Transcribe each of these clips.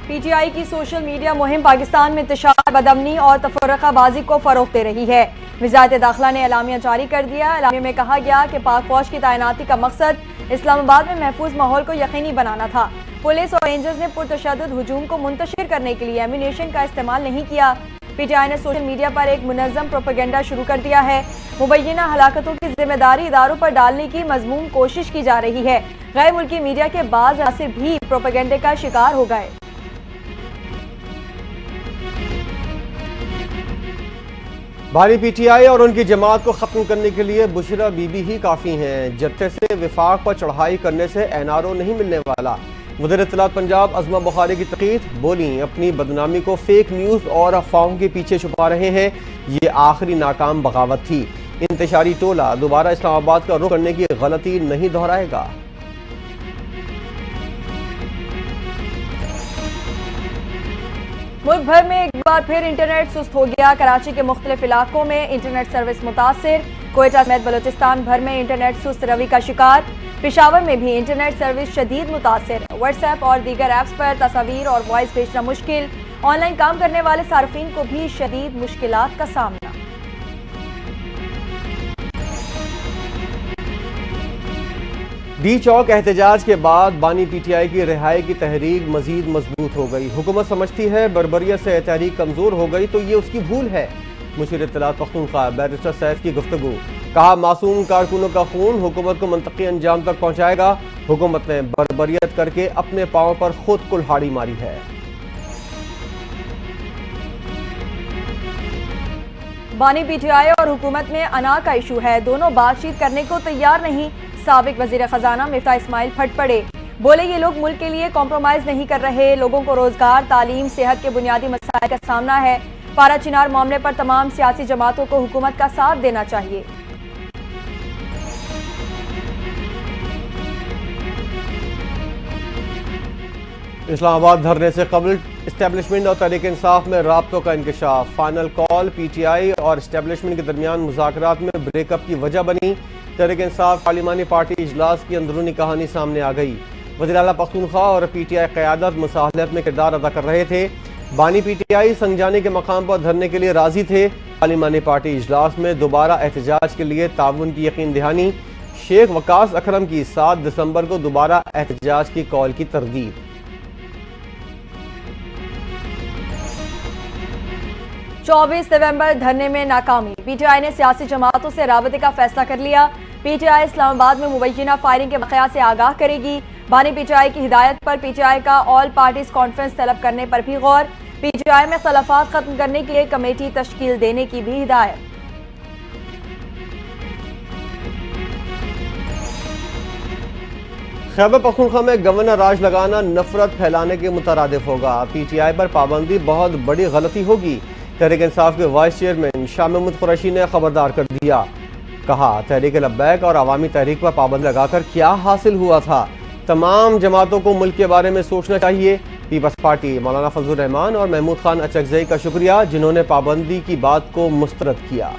PTI की social media मुहिम पाकिस्तान में इंतशार, बदअमनी और तफर्रकाबाजी को फरोग दे रही है। वज़ारत दाखिला ने एलामिया जारी कर दिया। एलामिया में कहा गया कि पाक फौज की तैनाती का मकसद इस्लामाबाद में महफूज माहौल को यकीनी बनाना था। पुलिस और रेंजर्स ने पुरतशद्दुद हुजूम को मुंतशिर करने के लिए एम्यूनेशन का इस्तेमाल नहीं किया। पीटीआई ने सोशल मीडिया पर एक मुनज़्ज़म प्रोपेगेंडा शुरू कर दिया है। मुबैयना हलाकतों की जिम्मेदारी इदारों पर डालने की मज़मूम कोशिश की जा रही है। गैर मुल्की मीडिया के बाज़ अनासिर भी प्रोपेगेंडे का शिकार हो गए। भारी पीटीआई और उनकी जमात को खत्म करने के लिए बुशरा बीबी ही काफ़ी हैं। जत्थे से विफाक पर चढ़ाई करने से एनआरओ नहीं मिलने वाला। वज़ीर इत्तलात पंजाब अज़मा बुखारी की तकीद, बोली अपनी बदनामी को फेक न्यूज़ और अफवाहों के पीछे छुपा रहे हैं। ये आखिरी नाकाम बगावत थी। इंतशारी टोला दोबारा इस्लामाबाद का रुख करने की गलती नहीं दोहराएगा। मुल्क भर में एक बार फिर इंटरनेट सुस्त हो गया। कराची के मुख्तलिफ इलाकों में इंटरनेट सर्विस मुतासिर। कोयटा समेत बलोचिस्तान भर में इंटरनेट सुस्त रवि का शिकार। पेशावर में भी इंटरनेट सर्विस शदीद मुतासिर। व्हाट्सएप और दीगर ऐप्स पर तस्वीर और वॉइस भेजना मुश्किल। ऑनलाइन काम करने वाले सार्फिन को भी शदीद मुश्किलात का सामना। डी चौक एहतजाज के बाद बानी पीटीआई की रिहाई की तहरीक मजीद मजबूत हो गई। हुकूमत समझती है बर्बरियत से तहरीक कमजोर हो गई तो ये उसकी भूल है। मुशीर इत्तलात पख्तूनख्वा बैरिस्टर सैफ की गुफ्तगू, कहा मासूम कारकुनों का खून हुकूमत को मंतकी अंजाम तक पहुंचाएगा। हुकूमत ने बर्बरियत करके अपने पांव पर खुद कुल्हाड़ी मारी है। बानी पीटीआई और हुकूमत में अना का इशू है। दोनों बातचीत करने को तैयार नहीं। साबिक वजीर खजाना मिफ्ता इस्माइल फट पड़े, बोले ये लोग मुल्क के लिए कॉम्प्रोमाइज नहीं कर रहे। लोगों को रोजगार, तालीम, सेहत के बुनियादी मसाइल का सामना है। पारा चिनार मामले पर तमाम सियासी जमातों को हुकूमत का साथ देना चाहिए। इस्लामाबाद धरने से कबल इस्टेब्लिशमेंट और तहरीक इंसाफ में राब्तों का इंकशाफ। फाइनल कॉल पीटीआई और इस्टेब्लिशमेंट के दरमियान मुज़ाकरात में ब्रेकअप की वजह बनी। तहरीक इंसाफ पार्लिमानी पार्टी इजलास की अंदरूनी कहानी सामने आ गई। वज़ीर आला पख्तूनख्वा और पीटीआई क़यादत मुसाहलत में किरदार अदा कर रहे थे। बानी पीटीआई संजाने के मकाम पर धरने के लिए राजी थे। पार्लिमानी पार्टी इजलास में दोबारा एहतजाज के लिए ताउन की यकीन दहानी। शेख वकास अकरम की 7 दिसंबर को दोबारा एहतजाज की कॉल की तरदीद। 24 नवंबर धरने में नाकामी। पीटीआई ने सियासी जमातों से राबते का फैसला कर लिया। पीटीआई इस्लामाबाद में मुबैयना फायरिंग के वाक़या से आगाह करेगी। बानी पीटीआई की हिदायत पर पीटीआई का ऑल पार्टीज कॉन्फ्रेंस तलब करने पर भी गौर। पीटीआई में खिलाफात खत्म करने के लिए कमेटी तश्कील देने की भी हिदायत। खैबर पख्तूनख्वा में गवर्नर राज लगाना नफरत फैलाने के मुतरादिफ होगा। पीटीआई पर पाबंदी बहुत बड़ी गलती होगी। तहरीक इंसाफ के वाइस चेयरमैन शाह महमूद कुरैशी ने खबरदार कर दिया। कहा तहरीक लब्बैक और अवामी तहरीक पर पाबंदी लगाकर क्या हासिल हुआ था। तमाम जमातों को मुल्क के बारे में सोचना चाहिए। पीपल्स पार्टी मौलाना फजलुर रहमान और महमूद खान अचकजई का शुक्रिया जिन्होंने पाबंदी की बात को मुस्तरद किया।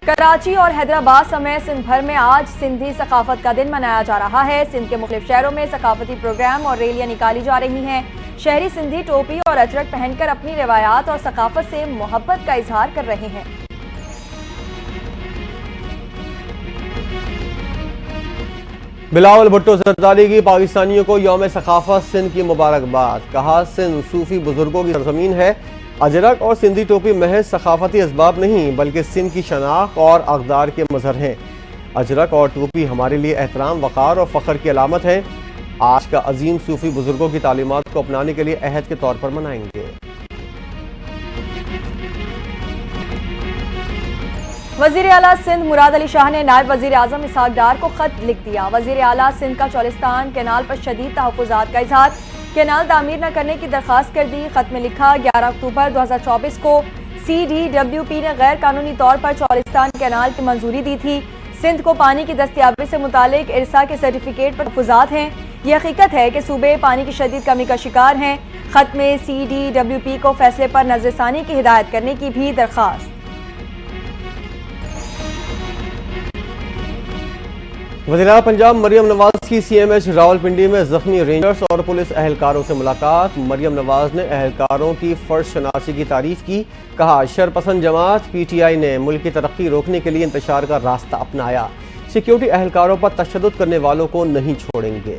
कराची और हैदराबाद समेत सिंध भर में आज सिंधी सकाफत का दिन मनाया जा रहा है। सिंध के मुख्तलिफ शहरों में सकाफती प्रोग्राम और रैलियां निकाली जा रही हैं। शहरी सिंधी टोपी और अजरक पहनकर अपनी रिवायात और सकाफत से मोहब्बत का इजहार कर रहे हैं। बिलावल भुट्टो जरदारी की पाकिस्तानियों को यौम सकाफत सिंध की मुबारकबाद। कहा सिंध सूफी बुजुर्गों की सरजमीन है। अजरक और सिंधी टोपी महज सकाफती असबाब नहीं बल्कि सिंध की शनाख्त और अक़दार के मजहर हैं। अजरक और टोपी हमारे लिए एहतराम, वक़ार और फ़ख्र की अलामत है। आज का अजीम सूफी बुजुर्गों की तालीमात को अपनाने के लिए अहद के तौर पर मनाएंगे। वज़ीर आला सिंध मुराद अली शाह ने नायब वज़ीर आज़म इसहाक डार को खत लिख दिया। वज़ीर आला सिंध का चौलिस्तान कैनाल पर शदीद तहफ़्फ़ुज़ात का इज़हार, कैनाल तामीर न करने की दरख्वास्त कर दी। खत में लिखा 11 अक्टूबर 2024 को CDWP ने गैर कानूनी तौर पर चौलिस्तान कैनाल की मंजूरी दी थी। सिंध को पानी की दस्तियाबी से मुतालिक इरसा के सर्टिफिकेट पर तहफ़्फ़ुज़ात हैं। यह हकीकत है कि सूबे पानी की शदीद कमी का शिकार हैं। खत में CDWP को फैसले पर नज़रसानी की हिदायत करने की भी दरख्वास्त। वज़ीर-ए-आला पंजाब मरियम नवाज की CMH रावलपिंडी में जख्मी रेंजर्स और पुलिस अहलकारों से मुलाकात। मरियम नवाज ने अहलकारों की फर्ज शनासी की तारीफ की। कहा, शरपसंद जमात PTI ने मुल्क की तरक्की रोकने के लिए इंतशार का रास्ता अपनाया। सिक्योरिटी अहलकारों पर तशद्दुद करने वालों को नहीं छोड़ेंगे।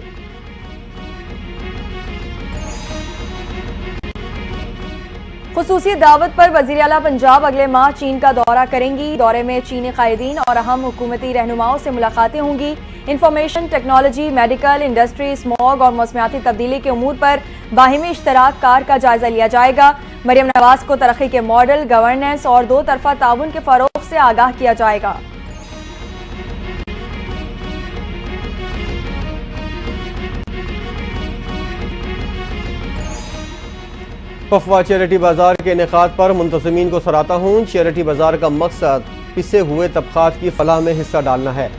खुसूसी दावत पर वज़ीर-ए-आला पंजाब अगले माह चीन का दौरा करेंगी। दौरे में चीनी कायदीन और अहम हुकूमती रहनुमाओं से मुलाकातें होंगी। Information technology, medical, industry, smog और मौसमियाती तब्दीली के उमूर पर बाहिमी इश्तराक कार का जायजा लिया जाएगा। मरियम नवाज को तरक्की के मॉडल, गवर्नेंस और दो तरफा ताउन के फरोग से आगाह किया जाएगा। पफवा चैरिटी बाजार के इनेकाद पर मुंतज़मीन को सराहता हूँ। चैरिटी बाजार का मकसद पिसे हुए तबकात की फलाह में हिस्सा डालना है।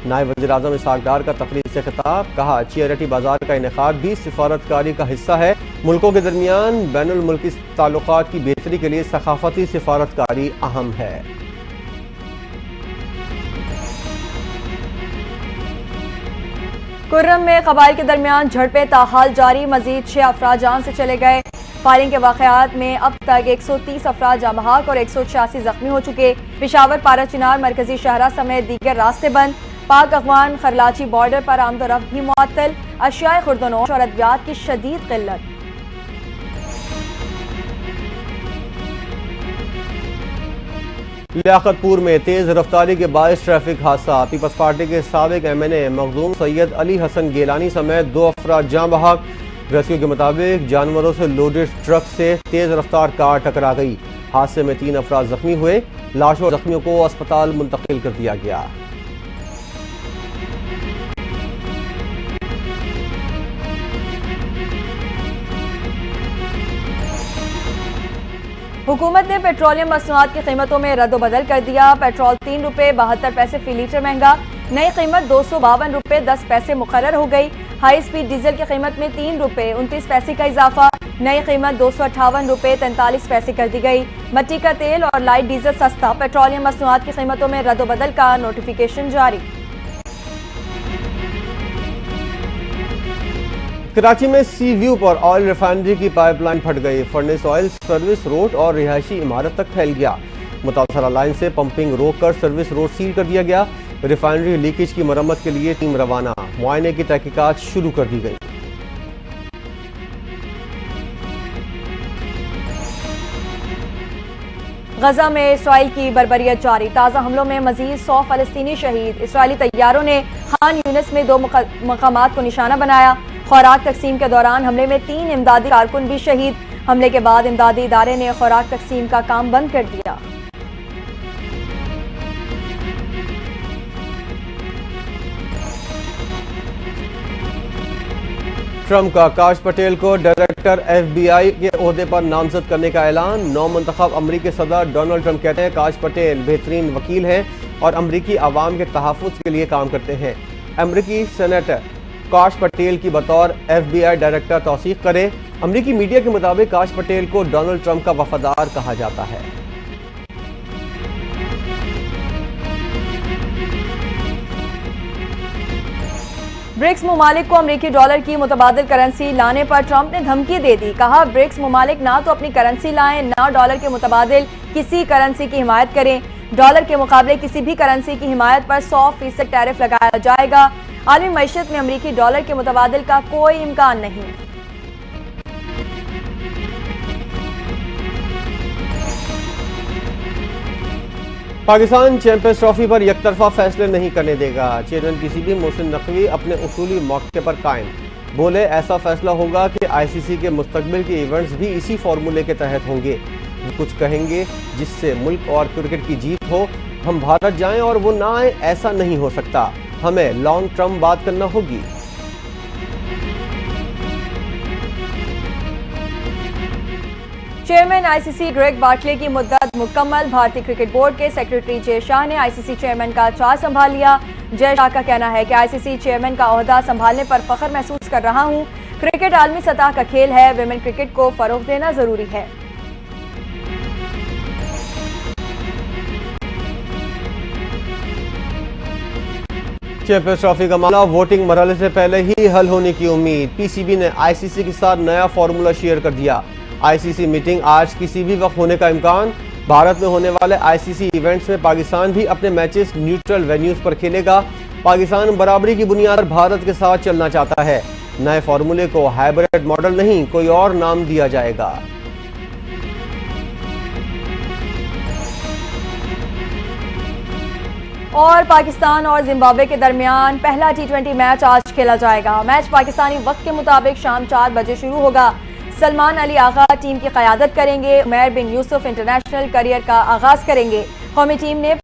नायब वज़ीर-ए-आज़म इसहाक डार का तकरीर से खिताब। कहा, चैरिटी बाजार का इनेकाद भी सिफारतकारी का हिस्सा है। मुल्कों के दरमियान बैनुल मुल्की ताल्लुकात की बेहतरी के लिए सकाफती सिफारतकारी अहम है। कुर्रम में कबाइल के दरमियान झड़पें ताहाल जारी। मजीद 6 अफराद जान से चले गए। फायरिंग के वाक़यात में अब तक 130 अफराद जाँ बहक और 186 जख्मी हो चुके। पेशावर, पारा चिनार, मरकजी शहरा समेत दीगर रास्ते बंद। पाक अफगान खरलाची बॉर्डर पर आमदोरफ्त भी मुअत्तल। अशियाए खुर्दनोश और अद्वियात की शदीद किल्लत। लियाकतपुर में तेज रफ्तारी के बायस ट्रैफिक हादसा। पीपल्स पार्टी के साबिक MNA मखदूम सैयद अली हसन गेलानी समेत 2 अफराद जाँ बहक। रेस्क्यू के मुताबिक जानवरों से लोडेड ट्रक से तेज रफ्तार कार टकरा गई। हादसे में 3 अफराद जख्मी हुए। लाशों और जख्मियों को अस्पताल मुंतकिल कर दिया गया। हुकूमत ने पेट्रोलियम मसनूआत की कीमतों में रद्द-ओ-बदल कर दिया। पेट्रोल 3 रुपये 72 पैसे फी लीटर महंगा। नई कीमत 252 रुपये 10 पैसे मुकर्रर हो गई। हाई स्पीड डीजल की कीमत में 3 रुपये 29 पैसे का इजाफा। नई कीमत 258 रुपये 43 पैसे कर दी गई। मट्टी का तेल और लाइट डीजल सस्ता। पेट्रोलियम मसनूआत की कीमतों में रद्द-ओ-बदल का नोटिफिकेशन जारी। कराची में सी व्यू पर ऑयल रिफाइनरी की पाइपलाइन फट गई। फर्नेस ऑयल सर्विस रोड और रिहायशी इमारत तक फैल गया। मुतासरा लाइन से पंपिंग रोककर सर्विस रोड सील कर दिया गया। रिफाइनरी लीकेज की मरम्मत के लिए टीम रवाना। मुआयने की तहकीकात शुरू कर दी गई। गजा में इसराइल की बर्बरियत जारी। ताज़ा हमलों में मजीद 100 फलस्तीनी शहीद। इसराइली तैयारों ने खान यूनिस में 2 मकामात को निशाना बनाया। खुराक तकसीम के दौरान हमले में 3 इमदादी कारकुन भी शहीद। हमले के बाद इमदादी इदारे ने खुराक तकसीम का काम बंद कर दिया। ट्रंप का काश पटेल को डायरेक्टर FBI के ओहदे पर नामजद करने का ऐलान। नौ मुंतखब अमरीकी सदर डोनाल्ड ट्रंप कहते हैं काश पटेल बेहतरीन वकील हैं और अमरीकी आवाम के तहफ़्फ़ुज़ के लिए काम करते हैं। अमरीकी सेनेटर काश पटेल की बतौर FBI डायरेक्टर तौसीक़ करे। अमरीकी मीडिया के मुताबिक काश पटेल को डोनाल्ड ट्रंप का वफादार कहा जाता है। ब्रिक्स ममालिक को अमरीकी डॉलर की मुतबादिल करेंसी लाने पर ट्रंप ने धमकी दे दी। कहा, ब्रिक्स ममालिक ना तो अपनी करेंसी लाएं ना डॉलर के मुतबादिल किसी करेंसी की हिमायत करें। डॉलर के मुकाबले किसी भी करेंसी की हिमायत पर 100% टैरिफ लगाया जाएगा। आलमी मईशत में अमरीकी डॉलर के मुतबादिल का कोई इम्कान नहीं। पाकिस्तान चैंपियंस ट्रॉफी पर एकतरफा फैसले नहीं करने देगा। चेयरमैन PCB मोहसिन नकवी अपने उसूली मौके पर कायम। बोले, ऐसा फैसला होगा कि ICC के मुस्तकबिल के इवेंट्स भी इसी फार्मूले के तहत होंगे। वो कुछ कहेंगे जिससे मुल्क और क्रिकेट की जीत हो। हम भारत जाएं और वो ना आए, ऐसा नहीं हो सकता। हमें लॉन्ग टर्म बात करना होगी। चेयरमैन ICC ग्रेग बार्कले की मुद्दत मुकम्मल। भारतीय क्रिकेट बोर्ड के सेक्रेटरी जय शाह ने ICC चेयरमैन का चार्ज संभाल लिया। जय शाह का कहना है कि ICC चेयरमैन का ओहदा संभालने पर फख्र महसूस कर रहा हूं। क्रिकेट आलमी सतह का खेल है। विमेन क्रिकेट को फरोग देना जरूरी है। चैंपियंस ट्रॉफी का मामला वोटिंग मरहले से पहले ही हल होने की उम्मीद। पीसीबी ने आईसीसी के साथ नया फॉर्मूला शेयर कर दिया। आईसीसी मीटिंग आज किसी भी वक्त होने का इम्कान। भारत में होने वाले आईसीसी इवेंट्स में पाकिस्तान भी अपने मैचेस न्यूट्रल वेन्यूज पर खेलेगा। पाकिस्तान बराबरी की बुनियाद पर भारत के साथ चलना चाहता है। नए फॉर्मूले को हाइब्रिड मॉडल नहीं कोई और नाम दिया जाएगा। और पाकिस्तान और जिम्बाब्वे के दरमियान पहला टी20 मैच आज खेला जाएगा। मैच पाकिस्तानी वक्त के मुताबिक शाम 4 बजे शुरू होगा। सलमान अली आगा टीम की क़यादत करेंगे। उमैर बिन यूसुफ इंटरनेशनल करियर का आगाज करेंगे। कौमी टीम ने